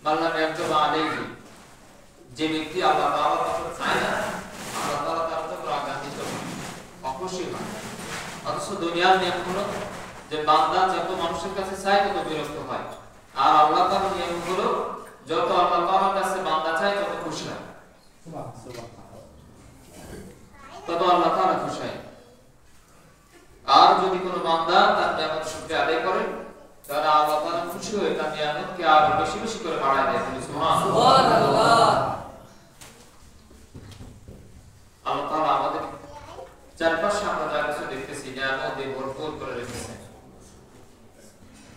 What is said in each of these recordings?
মাল্লাম ইয়াকতুব আলাইহি যে ব্যক্তি আল্লাহ তাআলার কথা চায় না, আল্লাহ তাআলা তার উপর রাগান্বিত হন, অখুশি হন। অথচ দুনিয়ার নিয়ম হলো যে বান্দা যত মানুষের কাছে চায় তত বিরক্ত হয়, আর আল্লাহ তাআলার নিয়ম হলো যত আল্লাহ তাআলার কাছে বান্দা চায় তত খুশি হয়, তত আল্লাহ তাআলা খুশি হয়। আর যদি কোনো বান্দা তার নিয়ামত শুকরিয়া আদায় করে তাহলে আল্লাহ তাআলা খুশি হয়ে তার নিয়ামতকে আরো বেশি বেশি করে বাড়ায় দেয়। সুবহানাল্লাহ। আল্লাহ তাআলা আমাদের চারপাশে আমরা যা কিছু দেখতেছি নিয়ামত দিয়ে ভরপুর করে রেখেছেন।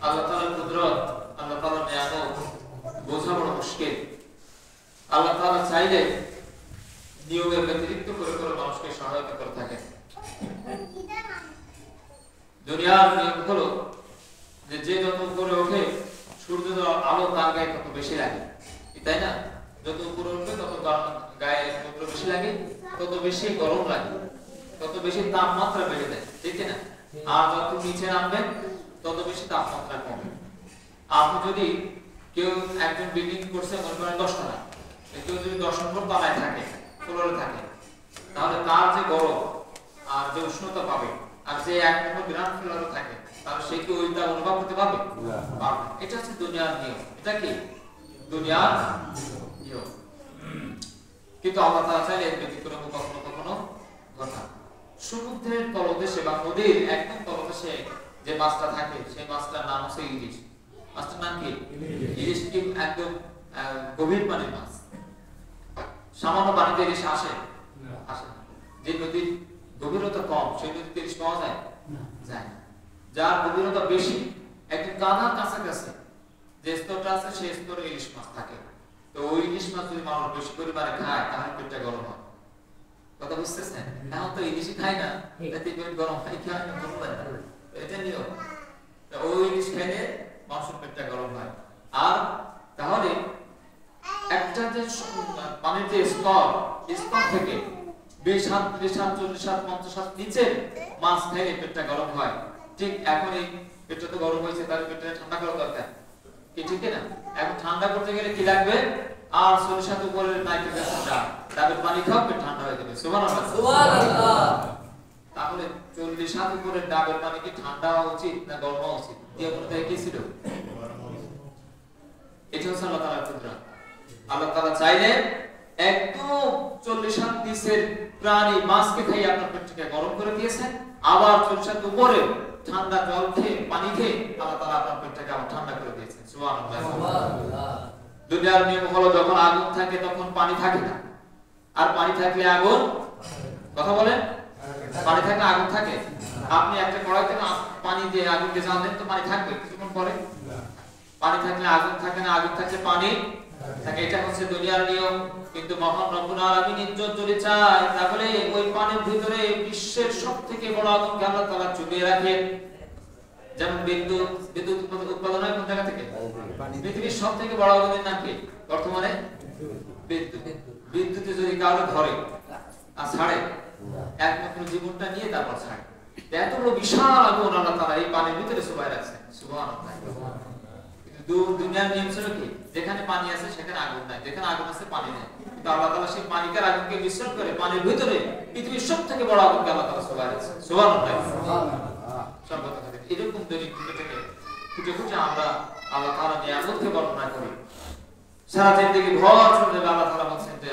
আল্লাহ তাআলার কুদরত, আল্লাহ তাআলার নিয়ামত বোঝা বড় মুশকিল। আল্লাহ তাআলা চাইলে নিয়মের ব্যতিরিক্ত করে করে মানুষকে সহায়তা করে থাকেন। দুনিয়ার নিয়ম হলো যে যত উপরে ওঠে সূর্যের আলো তার গায়ে তত বেশি লাগে, তাই না? যত উপরে উঠবে তত গায়ে তত বেশি লাগে, তত বেশি গরম লাগে, তত বেশি তাপমাত্রা বেড়ে যায়, ঠিক না? আর যত নিচে নামবেন তত বেশি তাপমাত্রা কমে। আপনি যদি কেউ একজন বিল্ডিং করছে মনে করেন 10 তলা, কেউ যদি 10 নম্বর তলায় থাকে, ফ্লোরে থাকে, তাহলে তার যে গরম আর যে উষ্ণতা পাবে আর যে 1 নম্বর গ্রাউন্ড ফ্লোরে থাকে তাহলে সে কি ওইটা অনুভব করতে পারবে? পারবে। এটা হচ্ছে দুনিয়ার নিয়ম। এটা কি দুনিয়ার নিয়ম। কিন্তু আল্লাহ তাআলা চাইলে এর ব্যতিক্রম কখনো কখনো ঘটা। সমুদ্রের তলদেশে বা নদীর একদম তলদেশে যে মাছটা থাকে সেই মাছটার নাম হচ্ছে ইলিশ। মাছটার নাম কি? ইলিশ কি একদম গভীর পানির মাছ। সামান্য পানিতে ইলিশ আসে? আসে না। যে নদীর গভীরতা কম সেই নদীতে ইলিশ পাওয়া যায়? যায় না। যার গভীরতা বেশি একদম কাঁধার কাছাকাছি যে স্তরটা আছে সেই স্তরে ইলিশ মাছ থাকে। তো ওই ইলিশ মাছ যদি মানুষ বেশি পরিমাণে খায় তাহলে পেটটা গরম হয়। কথা বুঝতেছেন? এখন তো ইলিশই খায় না, এতে পেট গরম হয় কি হয় না? এটা নিয়ম। ওই ইলিশ খেলে মানুষের পেটটা গরম হয়। আর তাহলে একটা যে পানির যে স্তর থেকে 20 হাত 30 হাত 40 হাত 50 হাত নিচে মাছ খেলে পেটটা গরম হয়। ঠিক এখন এই পেটটা তো গরম হয়েছে, তার পেটটা ঠান্ডা করা দরকার কি, ঠিক না? এখন ঠান্ডা করতে গেলে কি লাগবে? আর 40 হাত উপরে নাইট্রোজেন ঠান্ডা, তারপর পানি খাও পেট ঠান্ডা হয়ে যাবে। সুবহানাল্লাহ, সুবহানাল্লাহ। তাহলে 40 হাত উপরে ডাবের পানি কি ঠান্ডা হওয়া উচিত না গরম হওয়া উচিত? নিয়মটা কি ছিল? এটা হচ্ছে আল্লাহ তাআলার কুদরত। আল্লাহ তাআলা চাইলে একদম 40 হাত নিচের প্রাণী মাছকে খাইয়ে আপনার পেটটাকে গরম করে দিয়েছেন, আবার 40 হাত উপরে ঠান্ডা জল খেয়ে পানি খেয়ে আল্লাহ তাআলা আপনার পেটটাকে আবার ঠান্ডা করে দিয়েছেন। সুবহানাল্লাহ, সুবহানাল্লাহ। দুনিয়ার নিয়ম হলো যখন আগুন থাকে তখন পানি থাকে না, আর পানি থাকলে আগুন, কথা বলেন, পানি থাকলে আগুন থাকে। আপনি একটা কড়াইতে পানি দিয়ে আগুনকে জ্বাল দেন তো পানি থাকবে কিছুক্ষণ পরে? পানি থাকলে আগুন থাকে না, আগুন থাকলে পানি থাকে। এটা হচ্ছে দুনিয়ার নিয়ম। কিন্তু মহান রব্বুল আলামিন ইজ্জত যদি চায় তাহলে ওই পানির ভিতরে বিশ্বের সবথেকে বড় আগুনকে আল্লাহ তাআলা চুবিয়ে রাখেন। যেমন বিদ্যুৎ উৎপাদন হয় কোন জায়গা থেকে? পৃথিবীর সবথেকে বড় আগুনের নাম কি বর্তমানে? বিদ্যুৎ। বিদ্যুতে যদি কারো ধরে আর ছাড়ে একমাত্র জীবনটা নিয়ে তারপর ছাড়ে। এত বড় বিশাল আগুন আল্লাহ তাআলা এই পানির ভিতরে চুবায় রাখছেন। সুবহানাল্লাহ। কিন্তু দুনিয়ার নিয়ম ছিল কি? যেখানে পানি আছে সেখানে আগুন নাই, যেখানে আগুন আছে পানি নেই। কিন্তু আল্লাহ তাআলা সেই পানিকার আগুনকে মিশ্রণ করে পানির ভিতরে পৃথিবীর সবথেকে বড় আগুনকে আল্লাহ তাআলা চুবায় রাখছেন। সুবহানাল্লাহ, সুবহানাল্লাহ। এরকম দৈনিক থেকে খুঁজে খুঁজে আমরা আল্লাহ তাআলার নিয়ামতকে বর্ণনা করি। সারা জিন্দেগি ভর চলে যাবে। আল্লাহ তাআলা বলেন যে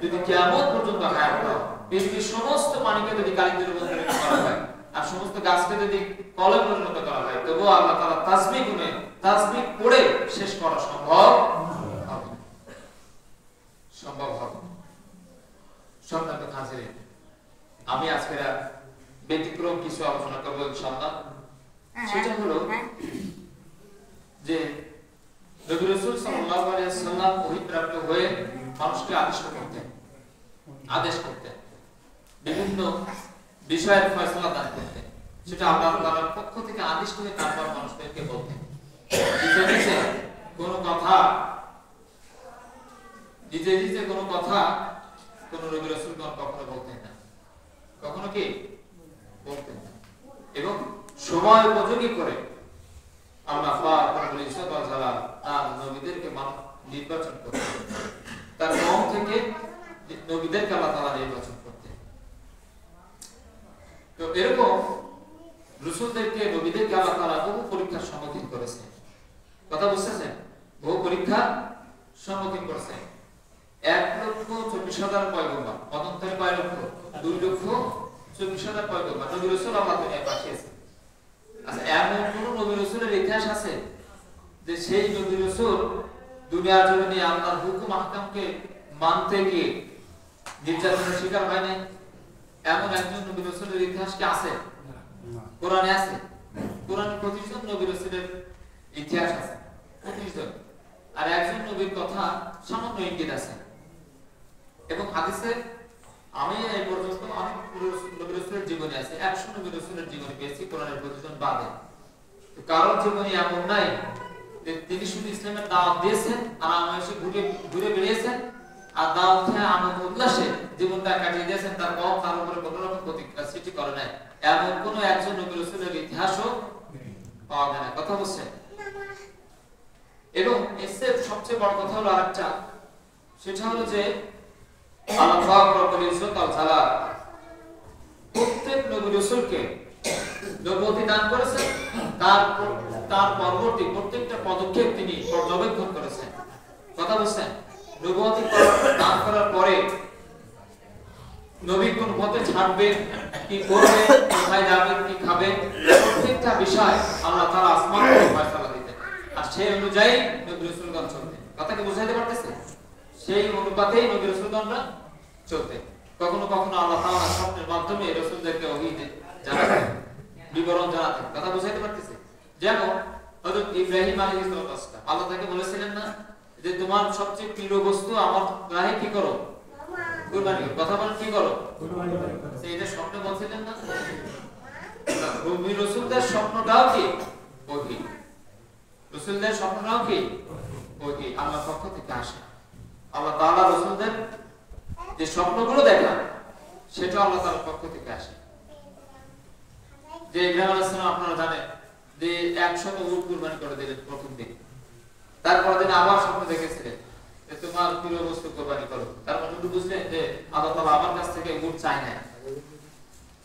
যদি কিয়ামত পর্যন্ত হায়াত দাও, পৃথিবীর সমস্ত পানিকে যদি কালিতে রূপান্তরিত করা হয় আর সমস্ত গাছকে যদি কলে পরিণত করা হয়, তবুও আল্লাহ তাআলা তাসবিহ গুনে তাসবিহ পড়ে শেষ করা সম্ভব হবে, সম্ভব হবে। সম্মানিত হাজিরিন, আমি আজকে ব্যতিক্রম কিছু আলোচনা করব ইনশাআল্লাহ। সেটা হলো যে নবী রাসূল সাল্লাল্লাহু আলাইহি ওয়াসাল্লাম ওহীপ্রাপ্ত হয়ে মানুষকে আদেশ করতেন বিভিন্ন বিষয়ের ফয়সালা দান করতেন। সেটা আল্লাহ তাআলার পক্ষ থেকে আদেশ করে তারপর মানুষদেরকে বলতেন। নিজে কোনো কথা কোনো কথা কোন নবী রাসূল কখনো বলতেন না, কখনো কি বলতেন না। এবং সময় উপযোগী করে আল্লাহ পাক রব্বুল ইজ্জত ওয়া জালাল তার নবীদেরকে নির্বাচন করতেন। তার কওম থেকে থেকে নবীদেরকে আল্লাহ তাআলা নির্বাচন করতেন। তো এরকম রাসূলদেরকে নবীদেরকে আল্লাহ তাআলা বহু পরীক্ষার সম্মুখীন করেছেন। কথা বুঝতেছেন? বহু পরীক্ষার সম্মুখীন করেছেন। 1,40,000 পয়গম্বর, মতান্তরে কয় লক্ষ? 2,40,000 পয়গম্বর নবী রাসূল আল্লাহ দুনিয়ায় পাঠিয়েছেন। আচ্ছা, এমন কোন নবী রাসূলের ইতিহাস আছে যে সেই নবী রাসূল দুনিয়ার জমিনে আল্লাহর হুকুম আহকামকে মানতে গিয়ে নির্যাতনের শিকার হয় নাই? এমন একজন নবী রাসূলের ইতিহাস কি আছে? কোরআনে আছে। কোরআনে 25 জন নবী রাসূলের ইতিহাস আছে, 25 জন। আর একজন নবীর কথা সামান্য ইঙ্গিত আছে। এবং হাদিসে আমি এই পর্যন্ত অনেক নবী রাসূলের জীবনী আছে, 100 নবী রাসূলের জীবনী পেয়েছি কোরআনের 25 জন বাদে। কারণ জীবনী এমন নাই যে তিনি শুধু ইসলামের দাওয়াত দিয়েছেন আর আমাদেরকে ঘুরে বেরিয়েছেন আর দাওয়াত খেয়ে আনন্দ উল্লাসে জীবনটা কাটিয়ে দিয়েছেন, তার কম তার উপরে কোনো রকম প্রতিক্রিয়া সৃষ্টি করে নাই। এমন কোন একজন নবী রাসূলের ইতিহাসও পাওয়া যায় না। কথা বুঝছেন? এবং এর সবচেয়ে বড় কথা হলো আরেকটা, সেটা হলো যে আল্লাহ পাক রব্বুল ইজ্জত ওয়াল জালাল প্রত্যেক নবী রাসূলকে নবুয়তি দান করেছেন, তার পরবর্তী প্রত্যেকটা পদক্ষেপ তিনি পর্যবেক্ষণ করেছেন। কথা বুঝছেন? নবুয়তি দান করার পরে নবী কোন পথে ছাড়বেন, কি করবেন, কোথায় যাবেন, কি খাবেন, প্রত্যেকটা বিষয় আল্লাহ তাআলা আসমান থেকে ফয়সালা দিতেন। আর সেই অনুযায়ী নবী রাসূলগণ চলতেন। কথা কি বুঝাইতে পারতেছে? সেই অনুপাতেই নবী রাসূলগণরা চলতেন। কখনো কখনো আল্লাহ তাআলা স্বপ্নের মাধ্যমে রাসূলদেরকে ওহী জানাতেন, বিবরণ জানাতেন। কথা বুঝাইতে পারতেছে? যেমন হযরত ইব্রাহিম আলাইহিস সালাম, আল্লাহ তাকে বলেছিলেন না যে তোমার সবচেয়ে প্রিয় বস্তু আমার রাহে কি করো? কুরবানি করো। কথা বলেন, কি করো? কুরবানি করো। সেইটা স্বপ্নে বলছিলেন না? নবী রাসূলদের স্বপ্নটাও কি ওহী? রাসূলদের স্বপ্নটাও কি ওহী? আল্লাহর পক্ষ থেকে আসে। আল্লাহ তাআলা রাসূলদের যে স্বপ্নগুলো দেখান সেটা আল্লাহ তাআলার পক্ষ থেকে আসে। যে ইব্রাহিম আলাইহিস সালাম আপনারা জানেন যে 100 উট কুরবানি করে দিলেন প্রথম দিন। তারপর দিন আবার স্বপ্ন দেখেছিলেন যে তোমার প্রিয় বস্তু কুরবানি করো। তারপর উনি বুঝলেন যে আল্লাহ তাআলা আমার কাছ থেকে উট চায় না।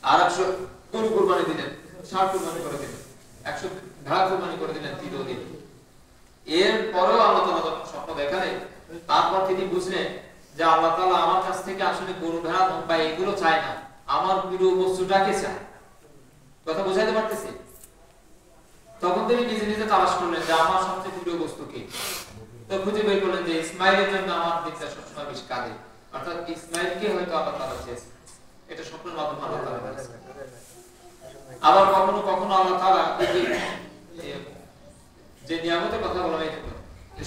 আর 100 গরু কুরবানি দিলেন, ষাঁড় কুরবানি করে দিলেন, 100 ভেড়া কুরবানি করে দিলেন তৃতীয় দিন। এরপরেও আল্লাহ তাআলা যখন স্বপ্ন দেখালেন, তারপর তিনি বুঝলেন যে আল্লাহ তাআলা আমার কাছ থেকে আসলে গরু ভেড়া লম্বা এগুলো চায় না, আমার প্রিয় বস্তুটাকে চায়। কথা বুঝাইতে পারতেছি? তখন তিনি নিজে নিজে তালাশ করলেন যে আমার সবচেয়ে প্রিয় বস্তু কি। তো খুঁজে বের করলেন যে ইসমাইলের জন্য আমার দিকটা সবসময় বেশি কাঁদে, অর্থাৎ ইসমাইলকে হয়তো আল্লাহ তাআলা চেয়েছেন। এটা স্বপ্নের মাধ্যমে আল্লাহ তাআলা বলেছেন। আবার কখনো কখনো আল্লাহ তাআলা যে নিয়ামতের কথা বলা হয়েছে,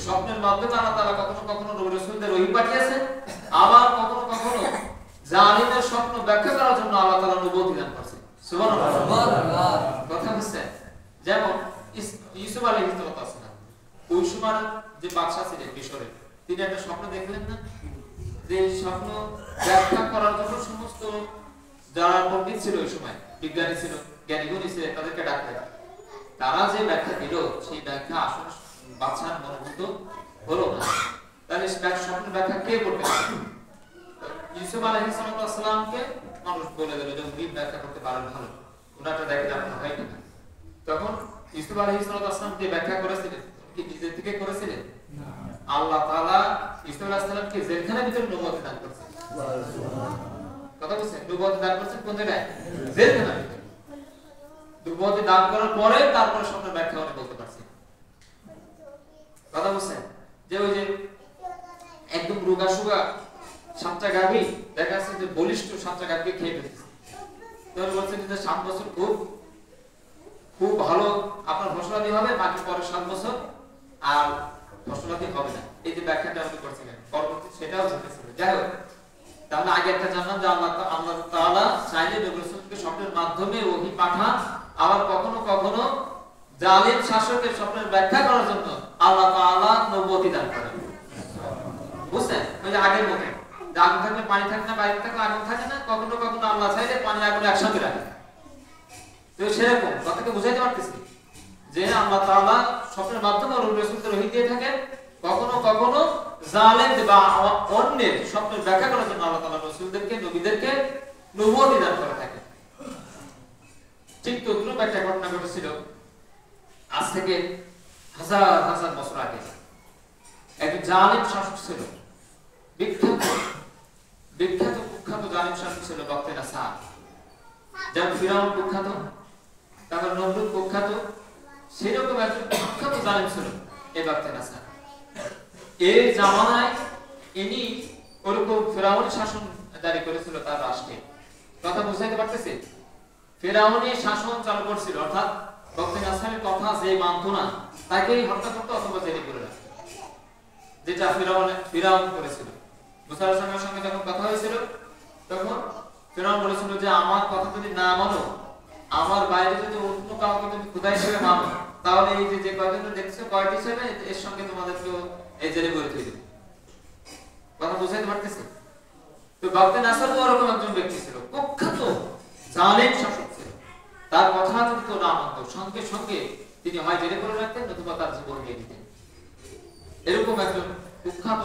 স্বপ্নের মাধ্যমে আল্লাহ তাআলা কখনো কখনো নবী রাসূলদের ওহী পাঠিয়েছেন, আবার কখনো কখনো জালিমের স্বপ্ন ব্যাখ্যা করার জন্য আল্লাহ তাআলা নবুয়ত দান করেছেন। সুবহানাল্লাহ, সুবহানাল্লাহ। কথা বুঝছেন? যেমন ইউসুফ আলাইহিস সালাম, ওই সময় যে বাদশা ছিলেন মিশরের, তিনি একটা স্বপ্ন দেখলেন না? যে স্বপ্ন ব্যাখ্যা করার জন্য সমস্ত যারা পণ্ডিত ছিল ওই সময়, বিজ্ঞানী ছিল, জ্ঞানীগুণী ছিল, তাদেরকে ডাকলেন। তারা যে ব্যাখ্যা দিল সেই ব্যাখ্যা আসলে বাদশার মনোভূত হলো না। তাহলে স্বপ্নের ব্যাখ্যা কে করতে পারে? ইউসুফ আলাইহিস সালামকে মানুষ বলে দিল যে উনি ব্যাখ্যা করতে পারেন, ভালো ওনাটা দেখে আপনার হয় কিনা। তখন ইউসুফ আলাইহিস সালাম যে ব্যাখ্যা করেছিলেন কি নিজের থেকে করেছিলেন? না, আল্লাহ তাআলা ইউসুফ আলাইহিস সালামকে জেলখানার ভিতরে নবুয়ত দান করেছেন। সুবহানাল্লাহ। কথা বুঝছেন? নবুয়ত দান করেছেন কোন জায়গায়? জেলখানার ভিতরে। নবুয়ত দান করার পরে তারপরে স্বপ্নের ব্যাখ্যা উনি বলতে পারছেন। কথা বুঝছেন? যে ওই যে একদম রোগা সুগা সাতটা গাভী দেখা যাচ্ছে যে বলিষ্ঠ সাতটা গাভী খেয়ে ফেলছে। তখন বলছেন যে 7 বছর খুব ভালো আপনার ফসলাদি হবে, বাকি পরে 7 বছর আর ফসলাদি হবে না। এই যে ব্যাখ্যাটা উনি করছিলেন, পরবর্তী সেটাও জানতেছিল। যাই হোক, তাহলে আগে একটা জানলাম যে আল্লাহ তাআলা চাইলে নবী রাসূলকে স্বপ্নের মাধ্যমে ওহী পাঠান, আবার কখনো কখনো জালিম শাসকের স্বপ্নের ব্যাখ্যা করার জন্য আল্লাহ তাআলা নবুয়ত দান করেন। বুঝছেন? ওই যে আগের মতো আগুন থাকলে পানি থাকে না, বাইরে থাকলে আগুন থাকে না, কখনো কখনো আল্লাহ চাইলে পানি আগুন একসাথে রাখে। তো সেরকম কথাকে বুঝাইতে পারতেছি যে আল্লাহ তাআলা স্বপ্নের মাধ্যমে নবী রাসূলদের ওহী দিয়ে থাকেন, কখনো কখনো জালেম বা অন্যের স্বপ্নের ব্যাখ্যা করার জন্য আল্লাহ তাআলা রাসূলদেরকে নবীদেরকে নবুয়ত দান করে থাকেন। ঠিক তদ্রূপ একটা ঘটনা ঘটেছিল আজ থেকে হাজার হাজার বছর আগে। একজন জালেম শাসক ছিল, বিখ্যাত কুখ্যাত জালেম শাসক ছিল বক্তে নাসার। যেমন ফিরাউন কুখ্যাত, তারপর নমরুদ কুখ্যাত, সেরকম একজন কুখ্যাত জালেম ছিল এই বক্তে নাসার। এই জামানায় ইনি ওরকম ফিরাউন শাসন জারি করেছিল তার রাষ্ট্রে। কথা বুঝাইতে পারতেছে? ফিরাউনের শাসন চালু করছিল, অর্থাৎ বক্তে নাসারের কথা যে মানত না তাকেই হত্যা করতে অথবা জেলে করে রাখত, যেটা ফিরাউন করেছিল। মুসা আলাইহিস সঙ্গে যখন কথা হয়েছিল তখন ফিরাউন বলেছিল যে আমার কথা যদি না মানো, আমার বাইরে যদি অন্য কাউকে তুমি খোদা হিসেবে মানো, তাহলে এই যে কয়জন দেখছো কয়টি হিসেবে এর সঙ্গে তোমাদেরকে এই জেলে করে দিয়ে দেবে। কথা বুঝাইতে পারতেছে? তো বক্তে নাসার ওরকম একজন ব্যক্তি ছিল, কুখ্যাত জালেম শাসক ছিল। তার কথা যদি কেউ না মানত, সঙ্গে সঙ্গে তিনি হয় জেলে করে রাখতেন নতুবা তার জীবন দিয়ে দিতেন। এরকম একজন কুখ্যাত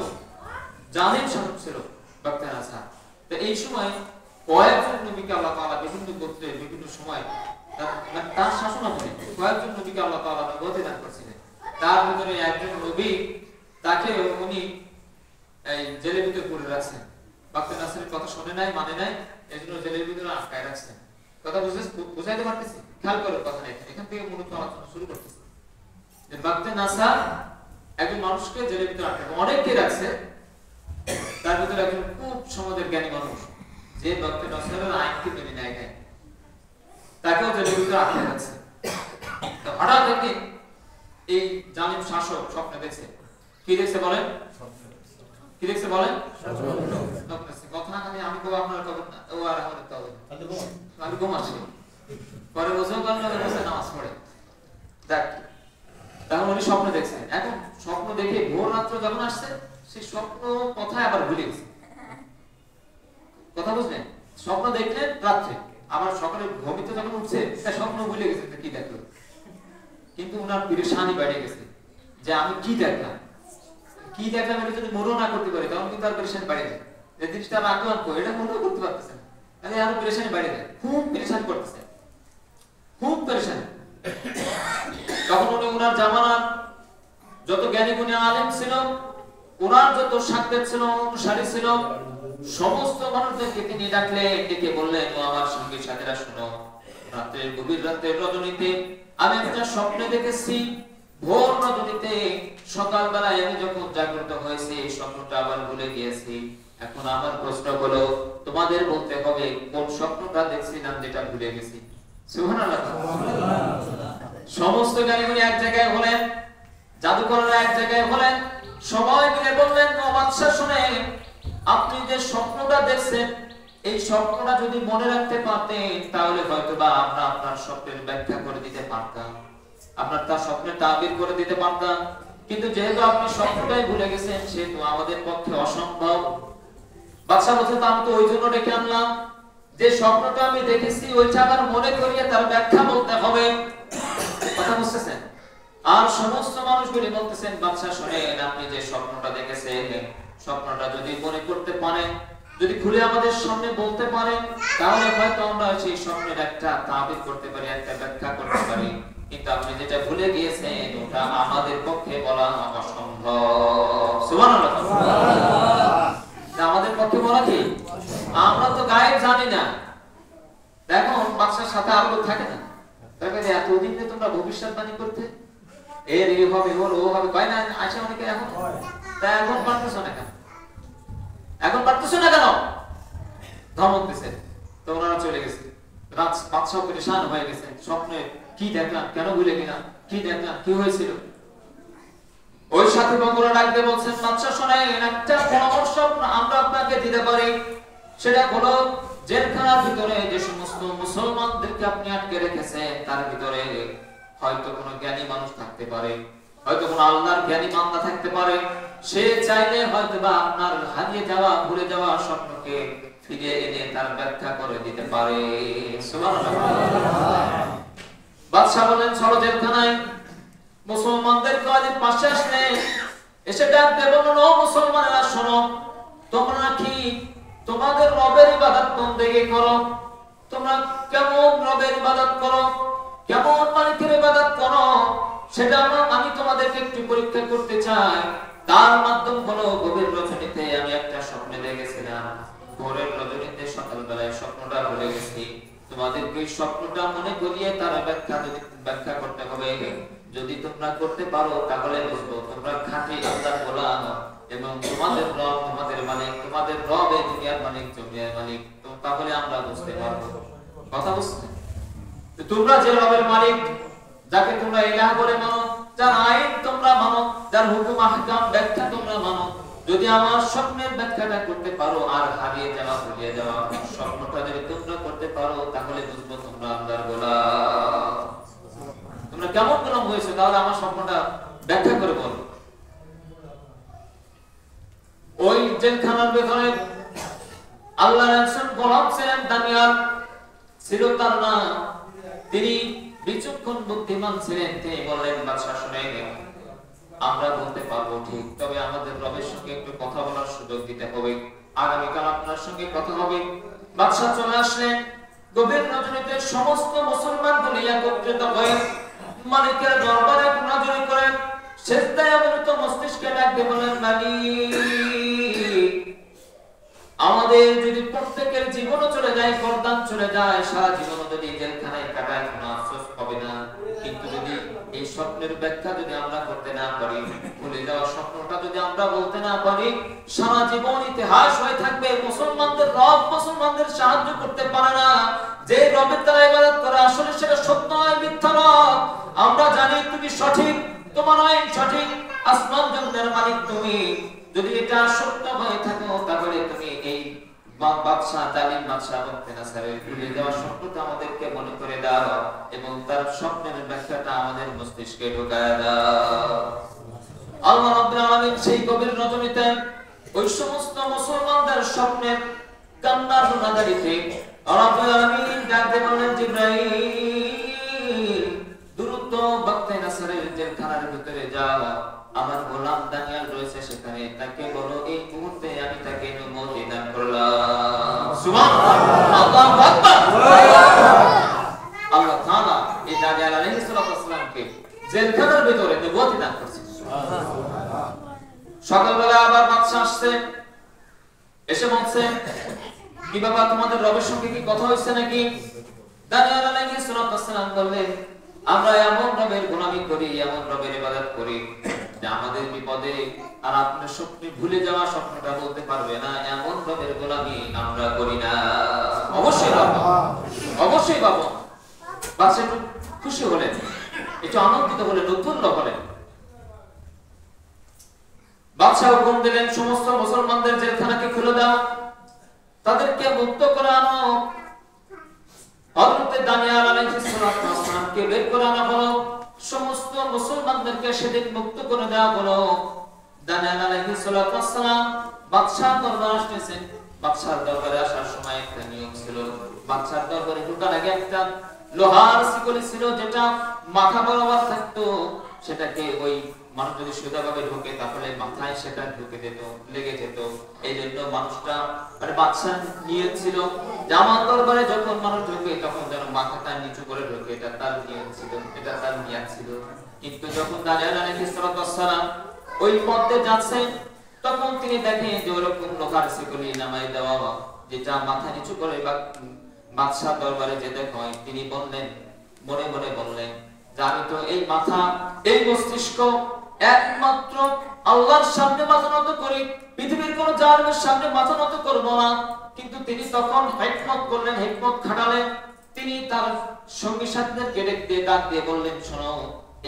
জালেম শাসক ছিল বক্তে নাসার। তো এই সময় কয়েকজন নবীকে আল্লাহ তাআলা বিভিন্ন গোত্রে বিভিন্ন সময় তার শাসনামলে কয়েকজন নবীকে আল্লাহ তাআলা নবুয়ত দান করেছিলেন। তার ভিতরে একজন নবী, তাকে উনি এই জেলের ভিতরে পড়ে রাখছেন। বক্তে নাসারের কথা শুনে নাই, মানে নাই, এজন্য জেলের ভিতরে আটকায় রাখছেন। কথা বুঝাইতে পারতেছি? খেয়াল করে কথা নাই, এখান থেকে মূলত আলোচনা শুরু করতেছি যে বক্তে নাসার একজন মানুষকে জেলের ভিতরে আটকায় অনেককে রাখছে। তার ভিতরে একজন খুব সমাজের জ্ঞানী মানুষ, যে বক্তে নাসারের আইনকে মেনে নেয়, তাকেও জেলের ভিতরে আটকায় রাখছে। তো হঠাৎ একদিন এই জালিম শাসক স্বপ্নে দেখছে। কি দেখছে বলেন? কি দেখছে বলেন? কথা আমি তো আপনার কবেন না, ও আর আমাদের তো আমি ঘুমাচ্ছি, পরে ওজন করলে বসে নামাজ পড়ে। দেখ, তখন উনি স্বপ্ন দেখছেন। এখন স্বপ্ন দেখে ভোর রাত্র যখন আসছে, সেই স্বপ্ন কথা আবার ভুলে গেছে। কথা বুঝলেন? স্বপ্ন দেখলেন রাত্রে, আবার সকালে ঘুমিতে যখন উঠছে স্বপ্ন ভুলে গেছে কি দেখলো। কিন্তু ওনার পেরেশানি বেড়ে গেছে যে আমি কি দেখলাম, কি দেখলাম এটা যদি মনে না করতে পারি তখন কিন্তু আর পেরেশানি বেড়ে যায়। যে জিনিসটা আমি আগ্রহ করি এটা মনে করতে পারতেছে না, তাহলে আরো পেরেশানি বেড়ে যায়। খুব পেরেশানি করতেছে, খুব পেরেশানি। তখন উনি ওনার জামানার যত জ্ঞানী গুণী আলেম ছিল, ওনার যত সাক্ষাৎ ছিল, অনুসারী ছিল, সমস্ত মানুষদেরকে তিনি ডাকলেন, ডেকে বললেন, ও আমার সঙ্গে সাথীরা শোনো, রাতের গভীর রাতের রজনীতে আমি একটা স্বপ্নে দেখেছি। ভোর রজনীতে সকালবেলায় আমি যখন জাগ্রত হয়েছি, স্বপ্নটা আবার ভুলে গিয়েছি। এখন আমার প্রশ্ন হলো, তোমাদের বলতে হবে কোন স্বপ্নটা দেখছিলাম যেটা ভুলে গেছি। সুবহানাল্লাহ। সমস্ত জ্ঞানীগুলি এক জায়গায় হলেন, জাদুকররা এক জায়গায় হলেন, সবাই মিলে বললেন, ও বাদশা শুনেন, আপনি যে স্বপ্নটা দেখছেন এই স্বপ্নটা যদি মনে রাখতে পারতেন তাহলে হয়তোবা আমরা আপনার স্বপ্নের ব্যাখ্যা করে দিতে পারতাম, আপনার তার স্বপ্নের তাবির করে দিতে পারতাম। কিন্তু যেহেতু আপনি স্বপ্নটাই ভুলে গেছেন, সেহেতু আমাদের পক্ষে অসম্ভব। বাদশা বলছে, আমি তো ওই জন্য ডেকে আনলাম যে স্বপ্নটা আমি দেখেছি ওইটা আবার মনে করিয়ে তার ব্যাখ্যা বলতে হবে। কথা বুঝতেছেন? আর সমস্ত মানুষগুলি বলতেছেন, বাদশা শুনেন, আপনি যে স্বপ্নটা দেখেছেন স্বপ্নটা যদি মনে করতে পারেন, যদি খুলে আমাদের সামনে বলতে পারেন, তাহলে হয়তো আমরা সেই স্বপ্নের একটা তাবির করতে পারি, একটা ব্যাখ্যা করতে পারি। কিন্তু আপনি যেটা ভুলে গিয়েছেন ওটা আমাদের পক্ষে বলা অসম্ভব। সুবহানাল্লাহ। আমাদের পক্ষে বলা কি? আমরা তো গায়েব জানি না। দেখো বাদশার সাথে আর লোক থাকে না, তাকে এতদিন যে তোমরা ভবিষ্যৎবাণী করতে এর এই হবে, ওর ও হবে, কয় না আসে অনেকে এখন। তা এখন পারতেছো না কেন? এখন পারতেছো না কেন? ধমক দিছে। তো ওনারা চলে গেছে। বাদশা পেরেশান হয়ে গেছে, স্বপ্নে কি দেখলাম, কেন ভুলে গেলাম, কি দেখলাম, কি হয়েছিল। ওই সাথী বন্ধুরা ডাকতে বলছেন, বাদশা শোনেন, একটা পরামর্শ আমরা আপনাকে দিতে পারি। সেটা হলো, জেলখানার ভিতরে যে সমস্ত মুসলমানদেরকে আপনি আটকে রেখেছেন তার ভিতরে হয়তো কোনো জ্ঞানী মানুষ থাকতে পারে, হয়তো কোনো আল্লাহর জ্ঞানী বান্দা থাকতে পারে। সে চাইলে হয়তো বা আপনার হারিয়ে যাওয়া, ভুলে যাওয়া স্বপ্নকে ফিরে এনে তার ব্যাখ্যা করে দিতে পারে। সুবহানাল্লাহ। বাদশা বলেন, চলো জেলখানায়। মুসলমানদের কাজে পাশে আসলেন। এসে ডাক দিয়ে বললেন, ও মুসলমানেরা শোনো, তোমরা কি তোমাদের রবের ইবাদত বন্দেগী করো? তোমরা কেমন রবের ইবাদত করো, কেমন মালিকের ইবাদত করো, সেটা আমি তোমাদেরকে একটু পরীক্ষা করতে চাই। তার মাধ্যম হলো গভীর রজনীতে আমি একটা স্বপ্ন দেখেছিলাম। ভোরের রজনীতে সকালবেলায় স্বপ্নটা ভুলে গেছি। তোমাদেরকে এই স্বপ্নটা মনে করিয়ে তার ব্যাখ্যা করতে হবে। যদি তোমরা করতে পারো তাহলে বুঝবো তোমরা খাঁটি আল্লাহর গোলাম এবং তোমাদের রব তোমাদের মালিক, তোমাদের রব এই দুনিয়ার মালিক, দুনিয়ার মালিক। তো তাহলে আমরা বুঝতে পারবো। কথা বুঝতে, তোমরা যে রবের মালিক, যাকে তোমরা ইলাহ বলে মানো, যার আইন তোমরা মানো, যার হুকুম আহকাম ব্যাখ্যা তোমরা মানো, যদি আমার স্বপ্নের ব্যাখ্যাটা করতে পারো আর হারিয়ে যাওয়া ভুলিয়ে যাওয়া স্বপ্নটা যদি তোমরা করতে পারো তাহলে বুঝবো তোমরা আল্লাহর গোলাম। তোমরা কেমন গোলাম হয়েছে তাহলে আমার স্বপ্নটা ব্যাখ্যা করে বলো। ওই জেলখানার ভেতরে আল্লাহর একজন গোলাম ছিলেন, দানিয়াল ছিল তার নাম। তিনি বিচক্ষণ বুদ্ধিমান ছিলেন। তিনি বললেন, বাদশা শুনে আমরা বলতে পারবো ঠিক, তবে আমাদের রবের সঙ্গে একটু কথা বলার সুযোগ দিতে হবে। আগামীকাল আপনার সঙ্গে কথা হবে। বাদশা চলে আসলেন। গভীর রজনীতে সমস্ত মুসলমানগুলো একত্রিত হয়ে মালিকের দরবারে নজর করেন। সেজদায় অবনত মস্তিষ্কে ডাক দিয়ে বলেন, মালিক, আমাদের যদি প্রত্যেকের জীবনও চলে যায়, গর্দান চলে যায়, সারা জীবন যদি জেলখানায় কাটায়, কোনো আফসোস হবে না। কিন্তু যদি এই স্বপ্নের ব্যাখ্যা যদি আমরা করতে না পারি, ভুলে যাওয়া স্বপ্নটা যদি আমরা বলতে না পারি, সারা জীবন ইতিহাস হয়ে থাকবে। মুসলমানদের রব মুসলমানদের সাহায্য করতে পারে না। যে রবের দ্বারা ইবাদত করা আসলে সেটা সত্য নয়, মিথ্যা নয়। আমরা জানি তুমি সঠিক, তোমার আইন সঠিক, আসমান জমিনের মালিক তুমি। যদি এটা সত্য হয়ে থাকো তাহলে তুমি এই বাদশা জালিম বাদশা মুক্তেনাসারের ভুলে যাওয়া স্বপ্নটা আমাদেরকে মনে করে দাও এবং তার স্বপ্নের ব্যাখ্যাটা আমাদের মস্তিষ্কে ঢোকায় দাও। আল্লাহ রাব্বুল আলামিন সেই গভীর রজনীতে ওই সমস্ত মুসলমানদের স্বপ্নের কান্নার নাদারিতে রাব্বুল আলামিন ডাকতে বললেন, জিবরাইল দ্রুত মুক্তেনাসারের জেলখানার ভিতরে যাও। আমার গোলাম দানিয়াল রয়েছে সেখানে, তাকে বলো এই মুহূর্তে আমি তাকে অনুমতি দান করলাম। সুবহানাল্লাহ, আল্লাহু আকবার। আল্লাহ তাআলা এই দানিয়াল আলাইহিস সালামকে জেলখানার ভিতরে নবুয়ত দান করেছেন। সুবহানাল্লাহ। সকালবেলা আবার বাদশা আসছে, এসে বলছে, কি বাবা তোমাদের রবের সঙ্গে কি কথা হয়েছে নাকি? দানিয়াল আলাইহিস সালাম বললেন, আমরা এমন রবের গোলামি করি, এমন রবের ইবাদত করি যে আমাদের বিপদে আর আপনার স্বপ্নে ভুলে যাওয়া স্বপ্নটা বলতে পারবে না, এমন রবের গোলামি আমরা করি না। অবশ্যই বাবা, অবশ্যই বাবা। বাদশা একটু খুশি হলেন, একটু আনন্দিত হলেন, উৎফুল্ল হলেন। বাদশা হুকুম দিলেন, সমস্ত মুসলমানদের জেলখানাকে খুলে দাও, তাদেরকে মুক্ত করে আনো। হযরত দানিয়াল আলাইহিস সালামকে বের করে আনা হলো, সমস্ত মুসলমানদেরকে সেদিন মুক্ত করে দেওয়া হলো। দানিয়াল আলাইহিস সালাম বাদশার দরবারে আসতেছেন। বাদশার দরবারে আসার সময় একটা নিয়ম ছিল, বাদশার দরবারে ঢোকার আগে একটা লোহার শিকলি ছিল, যেটা মাথা বরাবর থাকতো। সেটাকে ওই মানুষ যদি সোজাভাবে ঢোকে তাহলে মাথায় সেটা ঢুকে যেত, লেগে যেত। এই জন্য মানুষটা মানে বাদশা নিয়ত ছিল যে আমার দরবারে যখন মানুষ ঢোকে তখন যেন মাথাটা নিচু করে ঢোকে, এটা তার নিয়ত ছিল, এটা তার নিয়ত ছিল। কিন্তু যখন দানিয়াল আলাইহিস সালাম ওই পথে যাচ্ছেন তখন তিনি দেখেন যে ওরকম লোহার শিকলি নামায় দেওয়া, যেটা মাথা নিচু করে বাদশা দরবারে যেতে হয়। তিনি বললেন, মনে মনে বললেন যে আমি তো এই মাথা, এই মস্তিষ্ক একমাত্র আল্লাহর সামনে মাথা নত করি, পৃথিবীর কোন জালেমের সামনে মাথা নত করব না। কিন্তু তিনি তখন হিকমত করলেন, হিকমত খাটালেন। তিনি তার সঙ্গী সাথীদেরকে ডেকে ডাক দিয়ে বললেন, শোনো,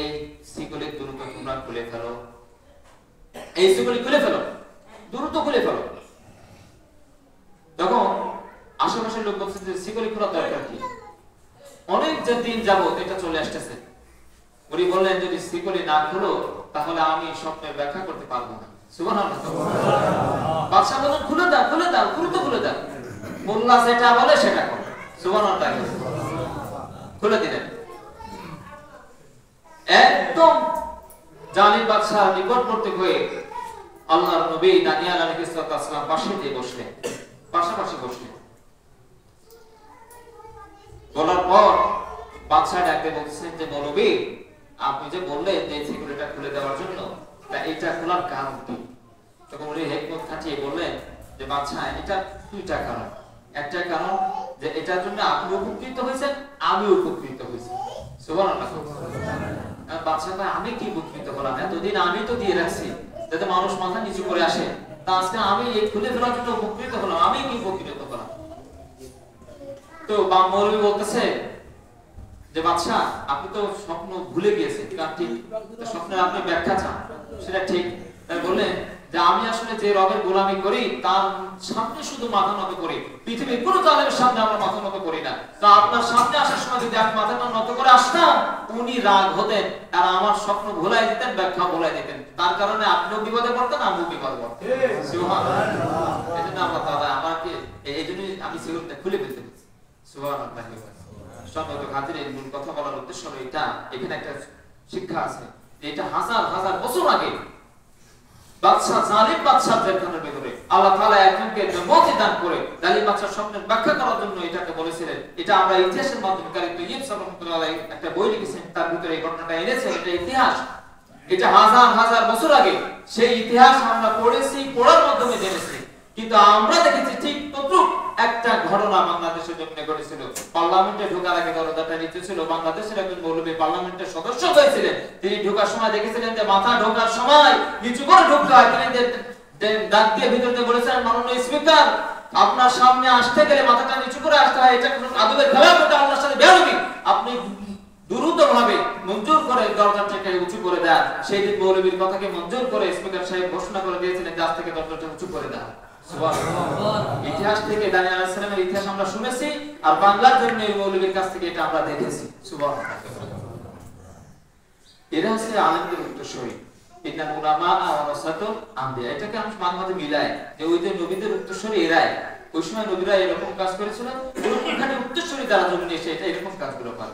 এই শিকলি দ্রুত তোমরা খুলে ফেলো, এই শিকলি খুলে ফেলো, দ্রুত খুলে ফেলো। তখন আশেপাশের লোক বলছে যে শিকলি খোলা দরকার কি, অনেক যে দিন যাবত এটা চলে আসতেছে। উনি বললেন, যদি শিকলি না খুলো তাহলে আমি স্বপ্নের ব্যাখ্যা করতে পারবো না। সুবহানাল্লাহ। বাদশা বললেন, খুলে দাও, খুলে দাও, দ্রুত খুলে দাও। মোল্লা যেটা বলে সেটা করো। সুবহানাল্লাহ। খুলে দিলেন। একদম জালিম বাদশা নিকটবর্তী হয়ে আল্লাহর নবী দানিয়েল আলাইহিস সালাম পাশে দিয়ে বসলেন, পাশাপাশি বসলেন। বলার পর বাদশা ডাকতে বলছেন যে মৌলবী, আপনি যে বললেন যে সিকিউরিটিটা খুলে দেওয়ার জন্য, তা এটা খোলার কারণ কি? তখন উনি হিকমত খাটিয়ে বললেন যে বাদশা, এটা দুইটা কারণ। একটা কারণ যে এটার জন্য আপনি উপকৃত হয়েছেন, আমি উপকৃত হয়েছি। সুবহানাল্লাহ। বাদশা ভাই, আমি কি উপকৃত হলাম? এতদিন আমি তো দিয়ে রাখছি যাতে মানুষ মাথা নিচু করে আসে, তা আজকে আমি এই খুলে ফেলার জন্য উপকৃত হলাম, আমি কি উপকৃত হলাম? তো মৌলবী বলতেছে যে বাদশা, আপনি তো স্বপ্ন ভুলে গিয়েছেন, ঠিক স্বপ্নের আপনি ব্যাখ্যা চান, সেটা ঠিক। তাই বললেন যে আমি আসলে যে রবের গোলামি করি তার সামনে শুধু মাথা নত করি, পৃথিবীর কোনো জালেমের সামনে আমরা মাথা নত করি না। তা আপনার সামনে আসার সময় যদি আমি মাথা নত করে আসতাম, উনি রাগ হতেন আর আমার স্বপ্ন ভুলাই দিতেন, ব্যাখ্যা ভুলাই দিতেন। তার কারণে আপনিও বিপদে পড়তেন, আমিও বিপদে পড়তাম। সুবহানাল্লাহ। এজন্য আল্লাহ তাআলা আমাকে এইজন্যই আমি সিকিউরিটি খুলে ফেলতে বলছি। সুবহানাল্লাহ। সম্মানিত হাজিরিন, মূল কথা বলার উদ্দেশ্য হলো এটা, এখানে একটা শিক্ষা আছে যে এটা হাজার হাজার বছর আগে বাদশা, জালিম বাদশার জেলখানার ভিতরে আল্লাহ তাআলা একজনকে নবুয়ত দান করে জালিম বাদশার স্বপ্নের ব্যাখ্যা করার জন্য এটাকে বলেছিলেন। এটা আমরা ইতিহাসের মাধ্যমে কারি তৈয়ব সাল্লাল্লাহু আলাইহি একটা বই লিখেছেন, তার ভিতরে এই ঘটনাটা এনেছেন। এটা ইতিহাস, এটা হাজার হাজার বছর আগে। সেই ইতিহাস আমরা পড়েছি, পড়ার মাধ্যমে জেনেছি। কিন্তু আমরা দেখেছি ঠিক তদ্রুপ একটা ঘটনা বাংলাদেশের জন্য ঘটেছিল। পার্লামেন্টে ঢোকার আগে দরজাটা নিচে ছিল, বাংলাদেশের একজন মৌলবী পার্লামেন্টের সদস্য হয়েছিলেন। তিনি ঢোকার সময় দেখেছিলেন যে মাথা ঢোকার সময় নিচু করে ঢুকতে হয়। তিনি ডাক দিয়ে ভিতরে বলেছেন, মাননীয় স্পিকার, আপনার সামনে আসতে গেলে মাথাটা নিচু করে আসতে হয়, এটা কোনো আদবের খেলাফ, এটা আপনার সাথে বেয়াদবি। আপনি দ্রুতভাবে মঞ্জুর করে দরজাটাকে উঁচু করে দেন। সেই দিন মৌলবীর কথাকে মঞ্জুর করে স্পিকার সাহেব ঘোষণা করে দিয়েছিলেন যে আজ থেকে দরজাটা উঁচু করে দেন। ইতিহাস থেকে দানিয়েল আলাইহিস সালামের ইতিহাস আমরা শুনেছি, আর বাংলার জন্য মৌলবীর কাছ থেকে এটা আমরা দেখেছি। সুবহানাল্লাহ। এরা হচ্ছে আলেমদের উত্তরসূরি। ইন্নাল উলামা ওয়ারাসাতুল আমবিয়া, এটাকে আমি মাঝে মাঝে মিলাই যে ওই যে নবীদের উত্তরসূরি এরাই। ওই সময় নবীরা এরকম কাজ করেছিল, এখানে উত্তরসূরি যারা জন্য এসে এটা এরকম কাজগুলো করে।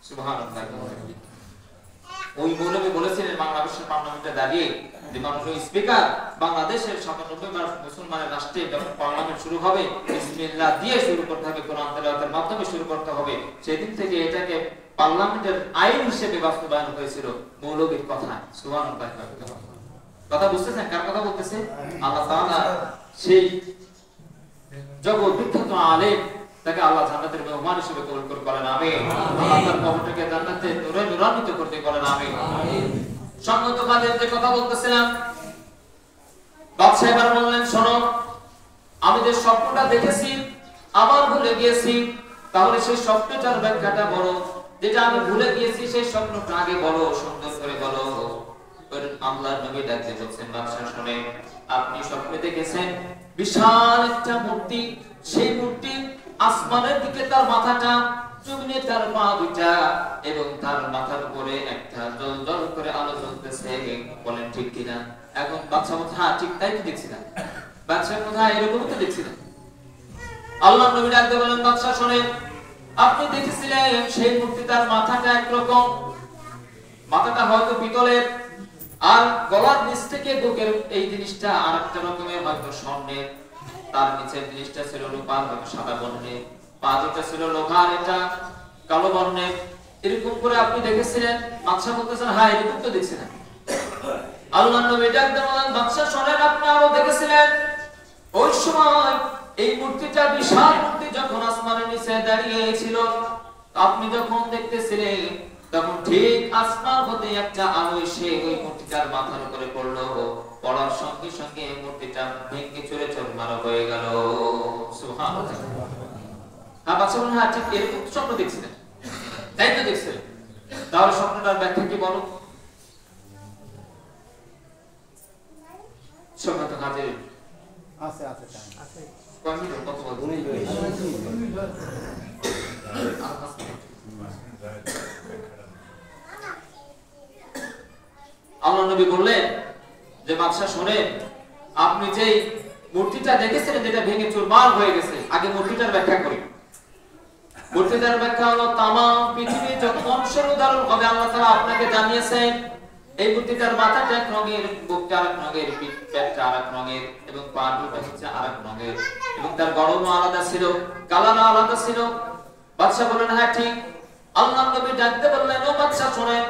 সুবহানাল্লাহ। ওই মৌলবী বলেছিলেন বাংলাদেশের পার্লামেন্টে দাঁড়িয়ে যে মাননীয় স্পিকার, বাংলাদেশের ৯৭ মুসলমানের রাষ্ট্রে যখন পার্লামেন্ট শুরু হবে, বিসমিল্লাহ দিয়ে শুরু করতে হবে, কোরআন তেলাওয়াতের মাধ্যমে শুরু করতে হবে। সেদিন থেকে এটাকে পার্লামেন্টের আইন হিসেবে বাস্তবায়ন হয়েছিল মৌলবীর কথা। সুবহানাল্লাহ। কথা বুঝতেছেন কার কথা বলতেছে? আল্লাহ তাআলা সেই জগৎ বিখ্যাত আলেম, তাকে আল্লাহ জান্নাতের মেহমান হিসেবে কবুল করেন, আমিন। আল্লাহ তার কবরটাকে জান্নাতে নূরে নূরান্বিত করতে করেন, আমিন। সম্মত কাজের যে কথা বলতেছিলাম, বাদশা এবার বললেন, শোনো, আমি যে স্বপ্নটা দেখেছি আবার ভুলে গিয়েছি, তাহলে সেই স্বপ্নটার ব্যাখ্যাটা বলো। যেটা আমি ভুলে গিয়েছি সেই স্বপ্নটা আগে বলো, সুন্দর করে বলো। আল্লাহর নবী ডাকতে বলছেন, বাদশা শুনে, আপনি স্বপ্নে দেখেছেন বিশাল একটা মূর্তি, সেই মূর্তি আসমানের দিকে তার মাথাটা, জমিনে তার পা দুইটা, এবং তার মাথার উপরে একটা জ্বল করে আলো জ্বলতেছে। বলেন ঠিক কিনা? এখন বাদশা বলছে, হ্যাঁ ঠিক তাই তো দেখছি না। বাদশা কোথায় এরকম তো দেখছি না। আল্লাহ নবী ডাকতে বলেন, বাদশা শুনেন, আপনি দেখেছিলেন সেই মূর্তি তার মাথাটা একরকম, মাথাটা হয়তো পিতলের, আর গলার নিচ থেকে বুকের এই জিনিসটা আরেকটা রকমের, হয়তো স্বর্ণের, তার নিচের জিনিসটা ছিল রূপার, হয়তো সাদা বর্ণের, পা দুটো ছিল লোহার, এটা কালো বর্ণের। এরকম করে আপনি দেখেছিলেন? বাদশা বলতেছেন, হ্যাঁ এরকম তো দেখছিলেন। আল্লাহ নবী ডাকতে বলেন, বাদশা শুনেন, আপনি আরো দেখেছিলেন ওই সময় এই মূর্তিটা, বিশাল মূর্তি যখন আসমানের নিচে দাঁড়িয়ে ছিল, আপনি যখন দেখতেছিলেন তখন ঠিক আসমান হতে একটা আলো এসে ওই মূর্তিটার মাথার উপরে পড়লো। পড়ার সঙ্গে সঙ্গে মূর্তিটা ভেঙে চুরে চুরমার হয়ে গেল। সুবহানাল্লাহ। হ্যাঁ বাদশা বলেন, হ্যাঁ ঠিক এরকম স্বপ্ন দেখছিলেন, তাই তো দেখছিলেন। তাহলে স্বপ্নটার ব্যাখ্যা কি বলো? স্বপ্নটা কাজে আছে আছে আছে কয় মিনিট কত বলবো? আল্লাহ নবী বললেন যে বাদশা শুনেন, আপনি যে মূর্তিটা দেখেছিলেন যেটা ভেঙে চুরমার হয়ে গেছে, আগে মূর্তিটার ব্যাখ্যা করি। মূর্তিটার ব্যাখ্যা হলো, তামাম পৃথিবীর যত মানুষের উদাহরণ হবে আল্লাহ তাআলা আপনাকে জানিয়েছেন এই মূর্তিটার মাথাটা এক রঙের, বুকটা আরেক রঙের, পেটটা আরেক রঙের এবং পা দুটো হচ্ছে আরেক রঙের এবং তার গড়নও আলাদা ছিল, কালারও আলাদা ছিল। বাদশা বললেন হ্যাঁ ঠিক। আল্লাহর নবী ডাকতে বললেন ও বাদশা শুনেন,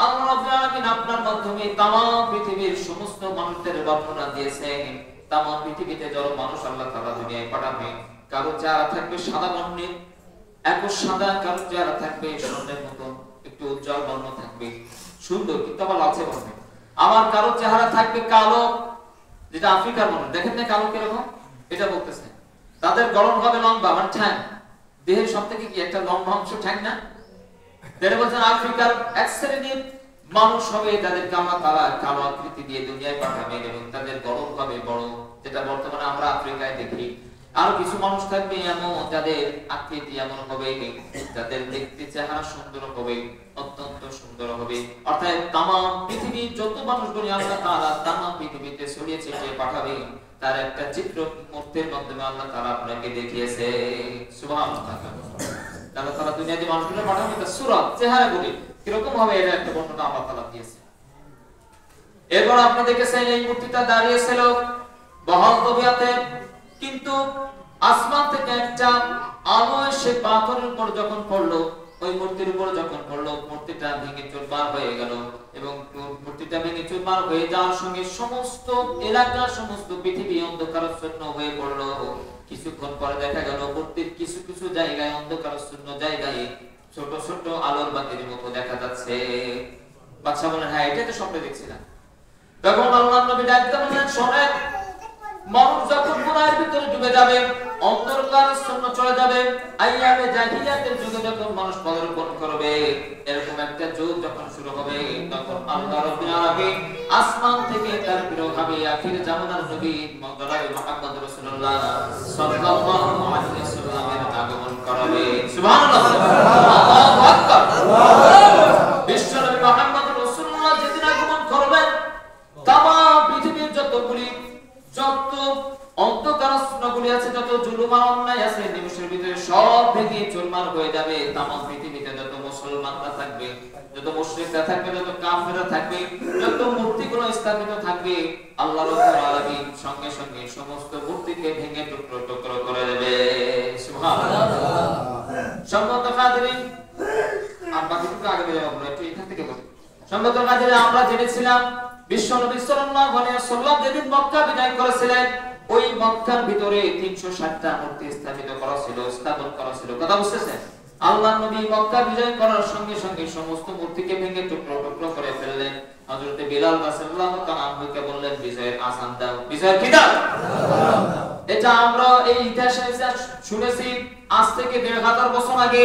আল্লাহ রাব্বুল আলামিন আপনার মাধ্যমে তামাম পৃথিবীর সমস্ত মানুষদের বর্ণনা দিয়েছেন। তামাম পৃথিবীতে যত মানুষ আল্লাহ তাআলা দুনিয়ায় পাঠাবে, কারো চেহারা থাকবে সাদা বর্ণের, একই সাদা, কারো চেহারা থাকবে স্বর্ণের মতো একটু উজ্জ্বল বর্ণ থাকবে, সুন্দর কিন্তু আবার লালচে বর্ণের। আবার কারো চেহারা থাকবে কালো, যেটা আফ্রিকার মানুষ, দেখেন না কালো কিরকম, এটা বলতেছে। তাদের গড়ন হবে লম্বা, মানে ঠ্যাং, দেহের সব থেকে কি একটা লম্বা অংশ ঠ্যাং না? তারা বলছেন আফ্রিকার এক শ্রেণীর মানুষ হবে, তাদেরকে আল্লাহ তাআলা কালো আকৃতি দিয়ে দুনিয়ায় পাঠাবেন এবং তাদের গড়ন হবে বড়, যেটা বর্তমানে আমরা আফ্রিকায় দেখি। আর কিছু মানুষ থাকবে এমন, যাদের আকৃতি এমন হবে, যাদের দেখতে চেহারা সুন্দর হবে, অত্যন্ত সুন্দর হবে। অর্থাৎ তামাম পৃথিবীর যত মানুষগুলি আল্লাহ তাআলা তামাম পৃথিবীতে ছড়িয়ে ছিটিয়ে পাঠাবে, তার একটা চিত্র মূর্তির মাধ্যমে আল্লাহ তাআলা আপনাকে দেখিয়েছে। সুবহানাল্লাহ। আল্লাহ তাআলা দুনিয়াতে মানুষগুলো পাঠাবে, তার সূরত, চেহারাগুলি কিরকম হবে, এর একটা বর্ণনা আল্লাহ তাআলা দিয়েছে। এরপর আপনি দেখেছেন এই মূর্তিটা দাঁড়িয়ে ছিল বহাল তবিয়াতে, কিন্তু আসমান থেকে একটা আলো এসে পাথরের উপর যখন পড়লো, ওই মূর্তির উপর যখন পড়লো, মূর্তিটা ভেঙে চুরমার হয়ে গেল এবং মূর্তিটা ভেঙে চুরমার হয়ে যাওয়ার সঙ্গে সমস্ত এলাকা, সমস্ত পৃথিবী অন্ধকারাচ্ছন্ন হয়ে পড়লো। কিছুক্ষণ পরে দেখা গেল মূর্তির কিছু কিছু জায়গায়, অন্ধকারাচ্ছন্ন জায়গায় ছোট ছোট আলোর বাতির মতো দেখা যাচ্ছে। বাদশা বলেন হ্যাঁ, এটা তো স্বপ্নে দেখছিলাম। তখন আল্লাহর নবী ডাকতে বললেন শোনেন, মানুষ যখন গুনাহের ভিতরে ডুবে যাবে, অন্ধকারাচ্ছন্ন চলে যাবে, আইয়ামে জাহিলিয়াতের যুগে যখন মানুষ পদার্পণ করবে, এরকম একটা যুগ যখন শুরু হবে, তখন আল্লাহ রাব্বুল আলামিন আসমান থেকে তার প্রিয় হাবিব আখির জামানার নবী জনাবে মুহাম্মদ রাসূলুল্লাহ সাল্লাল্লাহু আলাইহি ওয়াসাল্লামের আগমন করাবে। সুবহানাল্লাহ, আল্লাহু আকবার। বিশ্ব নবী মুহাম্মদ রাসূলুল্লাহ যেদিন আগমন করবেন, তামাম পৃথিবীর যতগুলি যত অন্ধকারাচ্ছন্নগুলি আছে, যত জুলুম আর অন্যায় আছে, নিমেষের ভিতরে সব ভেঙে চুরমার হয়ে যাবে। তামাম পৃথিবীতে যত মুসলমানরা থাকবে, যত মুশরিকরা থাকবে, যত কাফেররা থাকবে, যত মূর্তিগুলো স্থাপিত থাকবে, আল্লাহ রাব্বুল আলামিন সঙ্গে সঙ্গে সমস্ত মূর্তিকে ভেঙে টুকরো টুকরো করে দেবে। সুবহানাল্লাহ। সম্মানিত হাজিরিন, আর বাকিটুকু আগে বের হবে, একটু এখান থেকে বলি। সম্মানিত হাজিরিন, আমরা জেনেছিলাম বিশ্ব নবী সাল্লাল্লাহু আলাইহি ওয়াসাল্লাম যেদিন মক্কা বিজয় করেছিলেন, ওই মক্কার ভিতরে 360টা মূর্তি স্থাপিত করা ছিল, স্থাপন করা ছিল। কথা বুঝতেছেন? আল্লাহর নবী মক্কা বিজয় করার সঙ্গে সঙ্গে সমস্ত মূর্তিকে ভেঙে টুকরো টুকরো করে ফেললেন। হযরত বিলাল রাদিয়াল্লাহু তাআলা আনহুকে বললেন বিজয়ের আযান দাও, বিজয়ের কি দাও। এটা আমরা এই ইতিহাসে শুনেছি আজ থেকে 1500 বছর আগে।